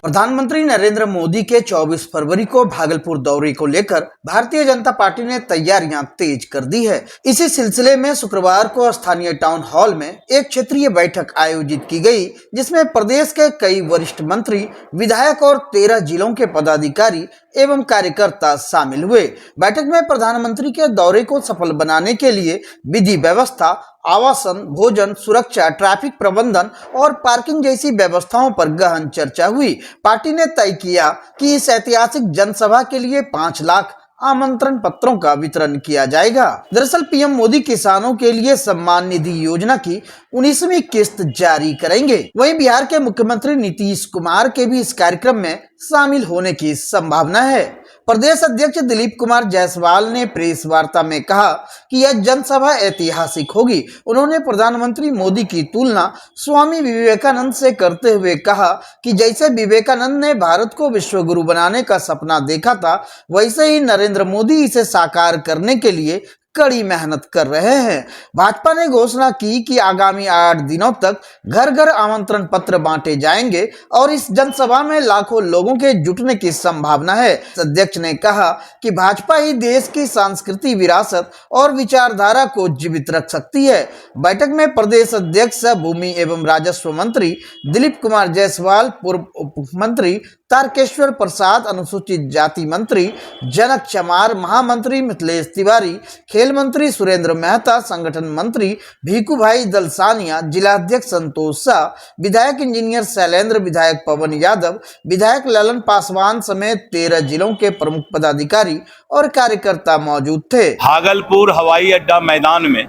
प्रधानमंत्री नरेंद्र मोदी के 24 फरवरी को भागलपुर दौरे को लेकर भारतीय जनता पार्टी ने तैयारियां तेज कर दी है। इसी सिलसिले में शुक्रवार को स्थानीय टाउन हॉल में एक क्षेत्रीय बैठक आयोजित की गई, जिसमें प्रदेश के कई वरिष्ठ मंत्री, विधायक और 13 जिलों के पदाधिकारी एवं कार्यकर्ता शामिल हुए। बैठक में प्रधानमंत्री के दौरे को सफल बनाने के लिए विधि व्यवस्था, आवासन, भोजन, सुरक्षा, ट्रैफिक प्रबंधन और पार्किंग जैसी व्यवस्थाओं पर गहन चर्चा हुई। पार्टी ने तय किया कि इस ऐतिहासिक जनसभा के लिए 5 लाख आमंत्रण पत्रों का वितरण किया जाएगा। दरअसल पीएम मोदी किसानों के लिए सम्मान निधि योजना की 19वीं किस्त जारी करेंगे। वहीं बिहार के मुख्यमंत्री नीतीश कुमार के भी इस कार्यक्रम में शामिल होने की संभावना है। प्रदेश अध्यक्ष दिलीप कुमार जायसवाल ने प्रेस वार्ता में कहा कि यह जनसभा ऐतिहासिक होगी। उन्होंने प्रधानमंत्री मोदी की तुलना स्वामी विवेकानंद से करते हुए कहा कि जैसे विवेकानंद ने भारत को विश्व गुरु बनाने का सपना देखा था, वैसे ही नरेंद्र मोदी इसे साकार करने के लिए कड़ी मेहनत कर रहे हैं। भाजपा ने घोषणा की कि आगामी 8 दिनों तक घर घर आमंत्रण पत्र बांटे जाएंगे और इस जनसभा में लाखों लोगों के जुटने की संभावना है। अध्यक्ष ने कहा कि भाजपा ही देश की सांस्कृतिक विरासत और विचारधारा को जीवित रख सकती है। बैठक में प्रदेश अध्यक्ष भूमि एवं राजस्व मंत्री दिलीप कुमार जायसवाल, पूर्व उप मुख्यमंत्री तारकेश्वर प्रसाद, अनुसूचित जाति मंत्री जनक चमार, महामंत्री मिथिलेश तिवारी, खेल मंत्री सुरेंद्र मेहता, संगठन मंत्री भीखू भाई दलसानिया, जिलाध्यक्ष संतोष शाह, विधायक इंजीनियर शैलेंद्र, विधायक पवन यादव, विधायक ललन पासवान समेत 13 जिलों के प्रमुख पदाधिकारी और कार्यकर्ता मौजूद थे। भागलपुर हवाई अड्डा मैदान में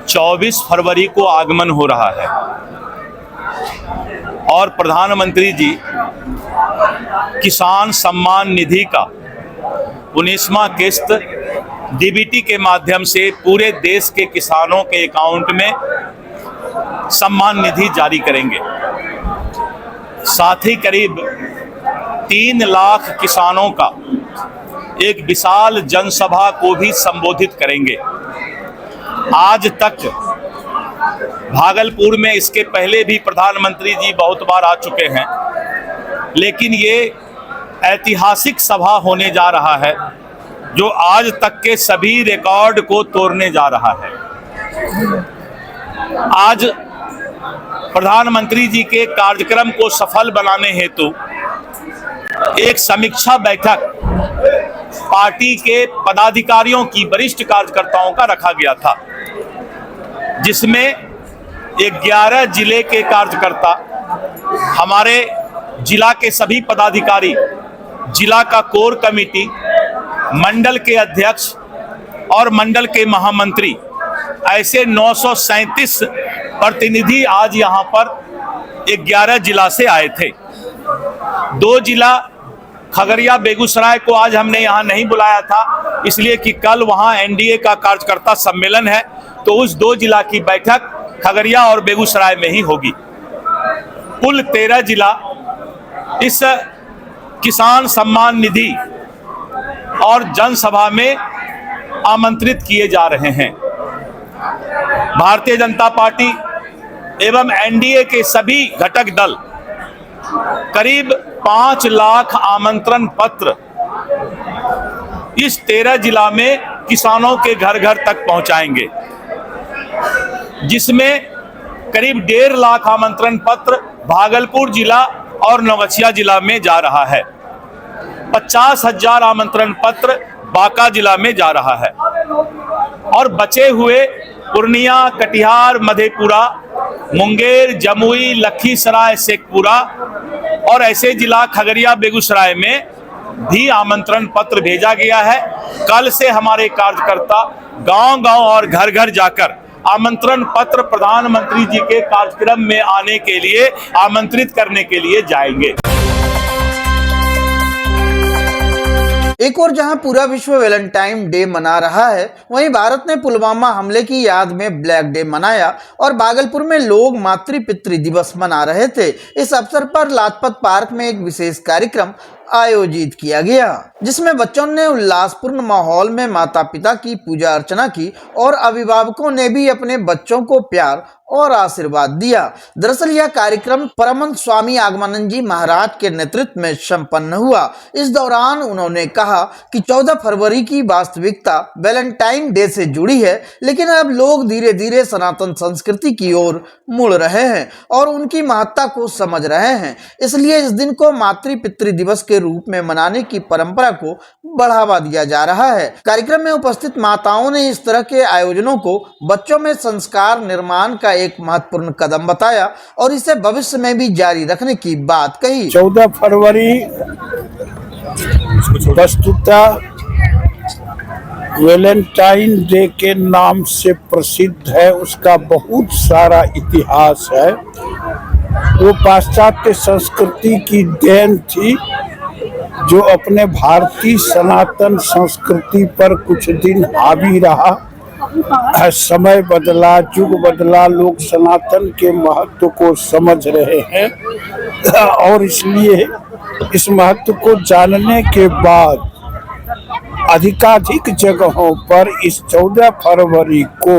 24 फरवरी को आगमन हो रहा है और प्रधानमंत्री जी किसान सम्मान निधि का 19वां किस्त डीबीटी के माध्यम से पूरे देश के किसानों के अकाउंट में सम्मान निधि जारी करेंगे। साथ ही करीब 3 लाख किसानों का एक विशाल जनसभा को भी संबोधित करेंगे। आज तक भागलपुर में इसके पहले भी प्रधानमंत्री जी बहुत बार आ चुके हैं, लेकिन ये ऐतिहासिक सभा होने जा रहा है जो आज तक के सभी रिकॉर्ड को तोड़ने जा रहा है। आज प्रधानमंत्री जी के कार्यक्रम को सफल बनाने हेतु एक समीक्षा बैठक पार्टी के पदाधिकारियों की, वरिष्ठ कार्यकर्ताओं का रखा गया था, जिसमें 11 जिले के कार्यकर्ता, हमारे जिला के सभी पदाधिकारी, जिला का कोर कमेटी, मंडल के अध्यक्ष और मंडल के महामंत्री, ऐसे 937 प्रतिनिधि आज यहां पर 11 जिला से आए थे। 2 जिला खगड़िया, बेगूसराय को आज हमने यहां नहीं बुलाया था, इसलिए कि कल वहां एनडीए का कार्यकर्ता सम्मेलन है, तो उस 2 जिला की बैठक खगड़िया और बेगूसराय में ही होगी। कुल 13 जिला इस किसान सम्मान निधि और जनसभा में आमंत्रित किए जा रहे हैं। भारतीय जनता पार्टी एवं एनडीए के सभी घटक दल करीब 5 लाख आमंत्रण पत्र इस 13 जिला में किसानों के घर घर तक पहुंचाएंगे, जिसमें करीब 1.5 लाख आमंत्रण पत्र भागलपुर जिला और नवगछिया जिला में जा रहा है। 50,000 आमंत्रण पत्र बांका जिला में जा रहा है और बचे हुए पूर्णिया, कटिहार, मधेपुरा, मुंगेर, जमुई, लखीसराय, शेखपुरा और ऐसे जिला खगड़िया, बेगूसराय में भी आमंत्रण पत्र भेजा गया है। कल से हमारे कार्यकर्ता गांव-गांव और घर घर जाकर आमंत्रण पत्र प्रधानमंत्री जी के कार्यक्रम में आने के लिए, आमंत्रित करने के लिए जाएंगे। एक और जहां पूरा विश्व वैलेंटाइन डे मना रहा है, वहीं भारत ने पुलवामा हमले की याद में ब्लैक डे मनाया और भागलपुर में लोग मातृ पितृ दिवस मना रहे थे। इस अवसर पर लाजपत पार्क में एक विशेष कार्यक्रम आयोजित किया गया, जिसमें बच्चों ने उल्लासपूर्ण माहौल में माता पिता की पूजा अर्चना की और अभिभावकों ने भी अपने बच्चों को प्यार और आशीर्वाद दिया। दरअसल यह कार्यक्रम परमहंस स्वामी आगमानंद जी महाराज के नेतृत्व में संपन्न हुआ। इस दौरान उन्होंने कहा कि 14 फरवरी की वास्तविकता वैलेंटाइन डे से जुड़ी है, लेकिन अब लोग धीरे धीरे सनातन संस्कृति की ओर मुड़ रहे हैं और उनकी महत्ता को समझ रहे हैं। इसलिए इस दिन को मातृ पितृ दिवस के रूप में मनाने की परंपरा को बढ़ावा दिया जा रहा है। कार्यक्रम में उपस्थित माताओं ने इस तरह के आयोजनों को बच्चों में संस्कार निर्माण का एक महत्वपूर्ण कदम बताया और इसे भविष्य में भी जारी रखने की बात कही। 14 फरवरी वस्तुतः वैलेंटाइन डे के नाम से प्रसिद्ध है। उसका बहुत सारा इतिहास है। वो पाश्चात्य संस्कृति की देन थी, जो अपने भारतीय सनातन संस्कृति पर कुछ दिन हावी रहा। समय बदला, युग बदला, लोग सनातन के महत्व को समझ रहे हैं और इसलिए इस महत्व को जानने के बाद अधिकाधिक जगहों पर इस 14 फरवरी को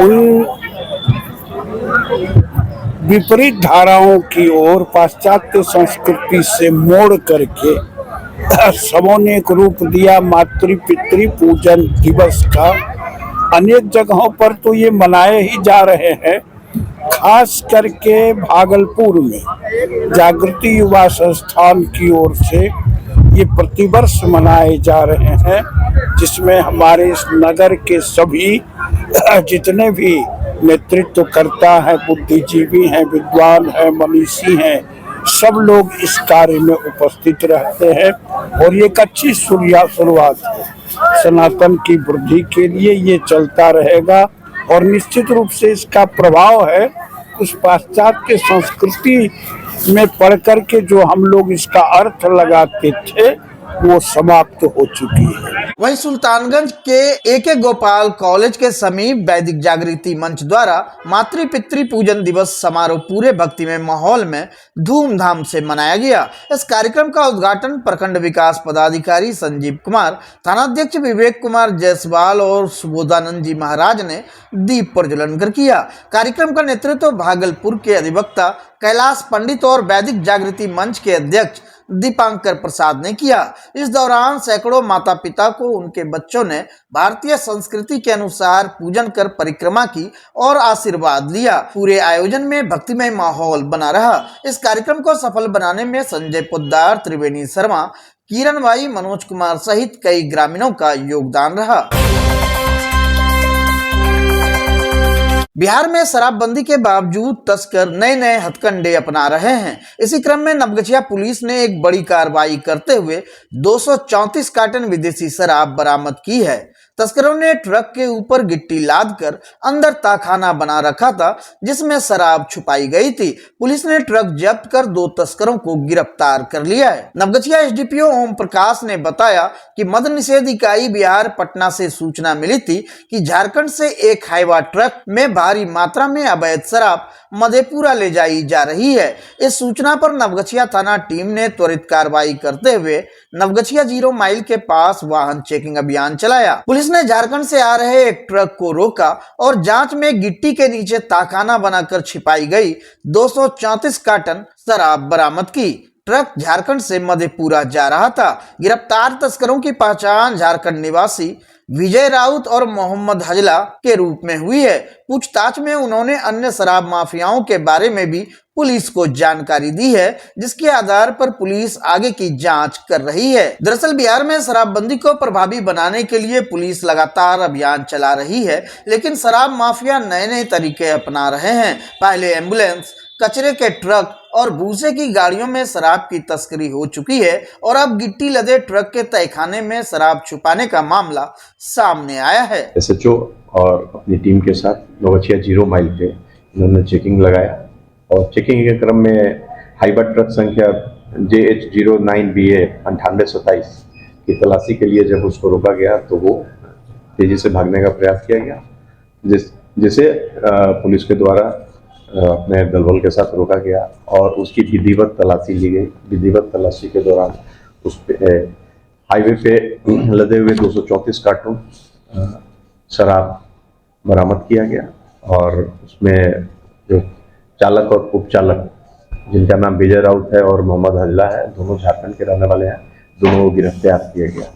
उन विपरीत धाराओं की ओर पाश्चात्य संस्कृति से मोड़ करके सबों ने एक रूप दिया मातृ पितृ पूजन दिवस का। अनेक जगहों पर तो ये मनाए ही जा रहे हैं। खास करके भागलपुर में जागृति युवा संस्थान की ओर से ये प्रतिवर्ष मनाए जा रहे हैं, जिसमें हमारे इस नगर के सभी जितने भी नेतृत्वकर्ता हैं, बुद्धिजीवी हैं, विद्वान हैं, मनीषी हैं, सब लोग इस कार्य में उपस्थित रहते हैं और ये एक अच्छी शुरुआत है। सनातन की वृद्धि के लिए ये चलता रहेगा और निश्चित रूप से इसका प्रभाव है उस पाश्चात्य संस्कृति में पढ़ करके जो हम लोग इसका अर्थ लगाते थे वो समाप्त हो चुकी है। वहीं सुल्तानगंज के ए.के. गोपाल कॉलेज के समीप वैदिक जागृति मंच द्वारा मातृ पितृ पूजन दिवस समारोह पूरे भक्तिमय माहौल में धूमधाम से मनाया गया। इस कार्यक्रम का उद्घाटन प्रखंड विकास पदाधिकारी संजीव कुमार, थानाध्यक्ष विवेक कुमार जायसवाल और सुबोधानंद जी महाराज ने दीप प्रज्वलन कर किया। कार्यक्रम का नेतृत्व भागलपुर के अधिवक्ता कैलाश पंडित और वैदिक जागृति मंच के अध्यक्ष दीपांकर प्रसाद ने किया। इस दौरान सैकड़ों माता पिता को उनके बच्चों ने भारतीय संस्कृति के अनुसार पूजन कर परिक्रमा की और आशीर्वाद लिया। पूरे आयोजन में भक्तिमय माहौल बना रहा। इस कार्यक्रम को सफल बनाने में संजय पोद्दार, त्रिवेणी शर्मा, किरण भाई, मनोज कुमार सहित कई ग्रामीणों का योगदान रहा। बिहार में शराबबंदी के बावजूद तस्कर नए नए हथकंडे अपना रहे हैं। इसी क्रम में नवगछिया पुलिस ने एक बड़ी कार्रवाई करते हुए 234 कार्टन विदेशी शराब बरामद की है। तस्करों ने ट्रक के ऊपर गिट्टी लादकर अंदर ताखाना बना रखा था, जिसमें शराब छुपाई गई थी। पुलिस ने ट्रक जब्त कर 2 तस्करों को गिरफ्तार कर लिया है। नवगछिया एसडीपीओ ओम प्रकाश ने बताया कि मद्य निषेध इकाई बिहार पटना से सूचना मिली थी कि झारखंड से एक हाईवा ट्रक में भारी मात्रा में अवैध शराब मधेपुरा ले जाई जा रही है। इस सूचना पर नवगछिया थाना टीम ने त्वरित कार्रवाई करते हुए नवगछिया 0 माइल के पास वाहन चेकिंग अभियान चलाया। पुलिस ने झारखंड से आ रहे एक ट्रक को रोका और जांच में गिट्टी के नीचे ताखाना बनाकर छिपाई गई 234 कार्टन शराब बरामद की। ट्रक झारखंड से मधेपुरा जा रहा था। गिरफ्तार तस्करों की पहचान झारखंड निवासी विजय राउत और मोहम्मद हजला के रूप में हुई है। पूछताछ में उन्होंने अन्य शराब माफियाओं के बारे में भी पुलिस को जानकारी दी है, जिसके आधार पर पुलिस आगे की जांच कर रही है। दरअसल बिहार में शराबबंदी को प्रभावी बनाने के लिए पुलिस लगातार अभियान चला रही है, लेकिन शराब माफिया नए नए तरीके अपना रहे हैं। पहले एम्बुलेंस, कचरे के ट्रक और भूसे की गाड़ियों में शराब की तस्करी हो चुकी है और अब गिट्टी लदे ट्रक के तहखाने में शराब छुपाने का मामला सामने आया है। एसएचओ और अपनी टीम के साथ नवगछिया 0 माइल पे इन्होंने चेकिंग लगाया और चेकिंग के क्रम में हाइबर ट्रक संख्या JH09BA 9827 की तलाशी के लिए जब उसको रोका गया तो वो तेजी से भागने का प्रयास किया गया, जिसे पुलिस के द्वारा अपने दलबल के साथ रोका गया और उसकी विधिवत तलाशी ली गई। विधिवत तलाशी के दौरान उस पे हाईवे पे लदे हुए 234 कार्टून शराब बरामद किया गया और उसमें जो चालक और उपचालक जिनका नाम विजय राउत है और मोहम्मद हजला है, दोनों झारखंड के रहने वाले हैं, दोनों को गिरफ्तार किया गया।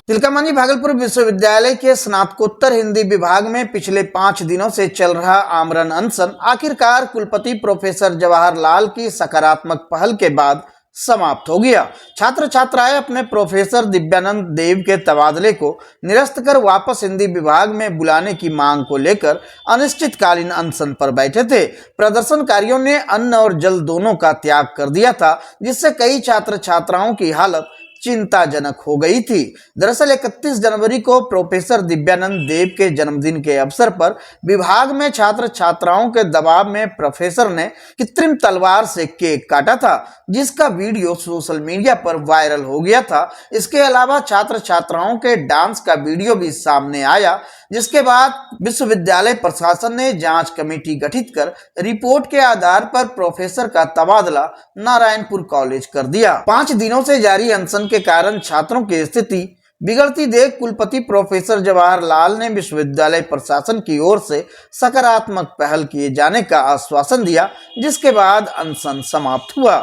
तिलकामांझी भागलपुर विश्वविद्यालय के स्नातकोत्तर हिंदी विभाग में पिछले 5 दिनों से चल रहा आमरण अनशन आखिरकार कुलपति प्रोफेसर जवाहरलाल की सकारात्मक पहल के बाद समाप्त हो गया। छात्र छात्राएं अपने प्रोफेसर दिव्यानंद देव के तबादले को निरस्त कर वापस हिंदी विभाग में बुलाने की मांग को लेकर अनिश्चितकालीन अनशन पर बैठे थे। प्रदर्शनकारियों ने अन्न और जल दोनों का त्याग कर दिया था, जिससे कई छात्र छात्राओं की हालत चिंताजनक हो गई थी। दरअसल 31 जनवरी को प्रोफेसर दिव्यानंद देव के जन्मदिन के अवसर पर विभाग में छात्र छात्राओं के दबाव में प्रोफेसर ने कृत्रिम तलवार से केक काटा था, जिसका वीडियो सोशल मीडिया पर वायरल हो गया था। इसके अलावा छात्र छात्राओं के डांस का वीडियो भी सामने आया, जिसके बाद विश्वविद्यालय प्रशासन ने जांच कमेटी गठित कर रिपोर्ट के आधार पर प्रोफेसर का तबादला नारायणपुर कॉलेज कर दिया। 5 दिनों से जारी अनशन के कारण छात्रों की स्थिति बिगड़ती देख कुलपति प्रोफेसर जवाहरलाल ने विश्वविद्यालय प्रशासन की ओर से सकारात्मक पहल किए जाने का आश्वासन दिया, जिसके बाद अनशन समाप्त हुआ।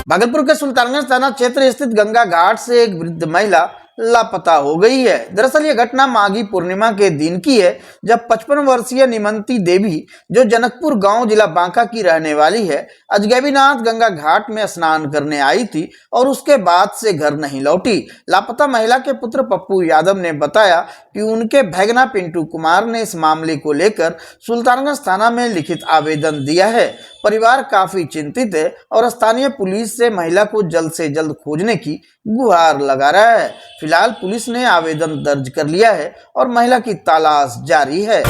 भागलपुर के सुल्तानगंज थाना क्षेत्र स्थित गंगा घाट से एक वृद्ध महिला लापता हो गई है। दरअसल ये घटना माघी पूर्णिमा के दिन की है, जब 55 वर्षीय निमंती देवी, जो जनकपुर गांव जिला बांका की रहने वाली है, अजगैबीनाथ गंगा घाट में स्नान करने आई थी और उसके बाद से घर नहीं लौटी। लापता महिला के पुत्र पप्पू यादव ने बताया कि उनके भैगना पिंटू कुमार ने इस मामले को लेकर सुल्तानगंज थाना में लिखित आवेदन दिया है। परिवार काफी चिंतित है और स्थानीय पुलिस से महिला को जल्द से जल्द खोजने की गुहार लगा रहा है। फिलहाल पुलिस ने आवेदन दर्ज कर लिया है और महिला की तलाश जारी है।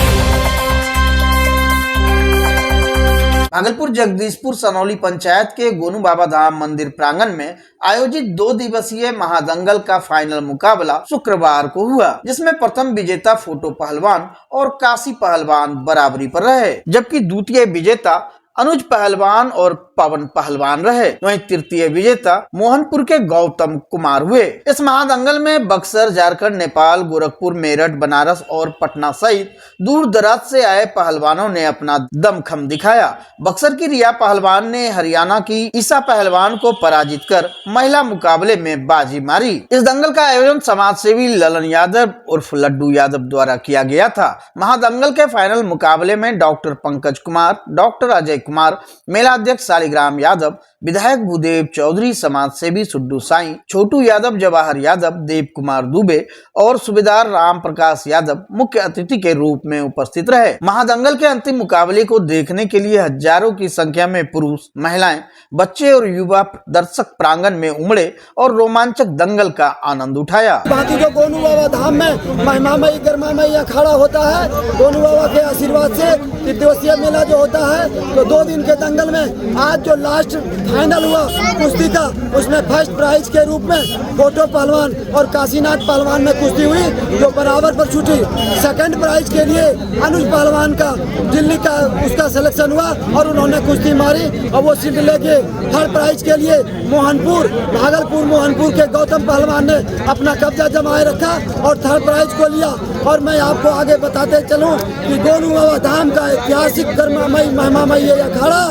भागलपुर जगदीशपुर सनौली पंचायत के गोनू बाबा धाम मंदिर प्रांगण में आयोजित 2 दिवसीय महादंगल का फाइनल मुकाबला शुक्रवार को हुआ, जिसमें प्रथम विजेता फोटो पहलवान और काशी पहलवान बराबरी पर रहे, जबकि द्वितीय विजेता अनुज पहलवान और पवन पहलवान रहे। वहीं तृतीय विजेता मोहनपुर के गौतम कुमार हुए। इस महादंगल में बक्सर, झारखंड, नेपाल, गोरखपुर, मेरठ, बनारस और पटना सहित दूर दराज से आए पहलवानों ने अपना दमखम दिखाया। बक्सर की रिया पहलवान ने हरियाणा की ईसा पहलवान को पराजित कर महिला मुकाबले में बाजी मारी। इस दंगल का आयोजन समाज सेवी ललन यादव उर्फ लड्डू यादव द्वारा किया गया था। महादंगल के फाइनल मुकाबले में डॉक्टर पंकज कुमार, डॉक्टर अजय कुमार, मेला अध्यक्ष सालिग्राम यादव, विधायक भूदेव चौधरी, समाज सेवी सुड्डू साई, छोटू यादव, जवाहर यादव, देव कुमार दुबे और सूबेदार राम प्रकाश यादव मुख्य अतिथि के रूप में उपस्थित रहे। महादंगल के अंतिम मुकाबले को देखने के लिए हजारों की संख्या में पुरुष, महिलाएं, बच्चे और युवा दर्शक प्रांगण में उमड़े और रोमांचक दंगल का आनंद उठाया। बाकी जो गोनू बाबा धाम में महिमामयी गर्मामयी अखाड़ा होता है, गोनू बाबा के आशीर्वाद से 3 दिवसीय मेला जो होता है, तो 2 दिन के दंगल में आज जो लास्ट फाइनल हुआ कुश्ती का, उसमें फर्स्ट प्राइज के रूप में फोटो पहलवान और काशीनाथ पहलवान में कुश्ती हुई, जो बराबर पर छूटी। सेकंड प्राइज के लिए अनुज पहलवान का दिल्ली का उसका सिलेक्शन हुआ और उन्होंने कुश्ती मारी और वो सीट लेके थर्ड प्राइज के लिए भागलपुर मोहनपुर के गौतम पहलवान ने अपना कब्जा जमाए रखा और थर्ड प्राइज को लिया। और मैं आपको आगे बताते चलूं कि गोनू बाबा धाम का ऐतिहासिक गर्मामयी महिमामयी अखाड़ा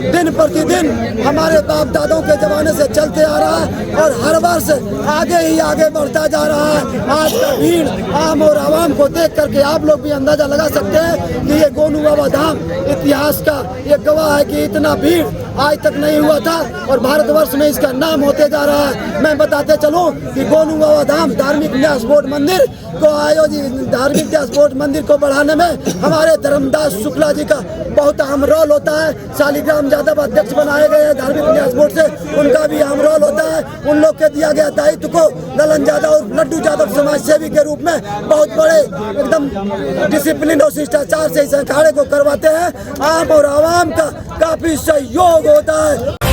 दिन प्रतिदिन हमारे बाप दादों के जमाने से चलते आ रहा है और हर वर्ष आगे ही आगे बढ़ता जा रहा है। आज का भीड़ आम और आवाम को देख करके आप लोग भी अंदाजा लगा सकते हैं कि ये गोनू बाबा धाम इतिहास का ये गवाह है कि इतना भीड़ आज तक नहीं हुआ था और भारतवर्ष में इसका नाम होते जा रहा है। मैं बताते चलूं कि गोनू बाबा धाम धार्मिक न्यास बोर्ड मंदिर को आयोजित धार्मिक न्यास बोर्ड मंदिर को बढ़ाने में हमारे धर्मदास शुक्ला जी का बहुत अहम रोल होता है। सालिग्राम यादव अध्यक्ष बनाए गए हैं धार्मिक न्यास बोर्ड से, उनका भी अहम रोल होता है। उन लोग के दिया गया दायित्व को ललन यादव और लड्डू यादव समाज सेवी के रूप में बहुत बड़े एकदम डिसिप्लिन और शिष्टाचार से इस अखाड़े को करवाते हैं। आम और आवाम का काफी सहयोग होता है।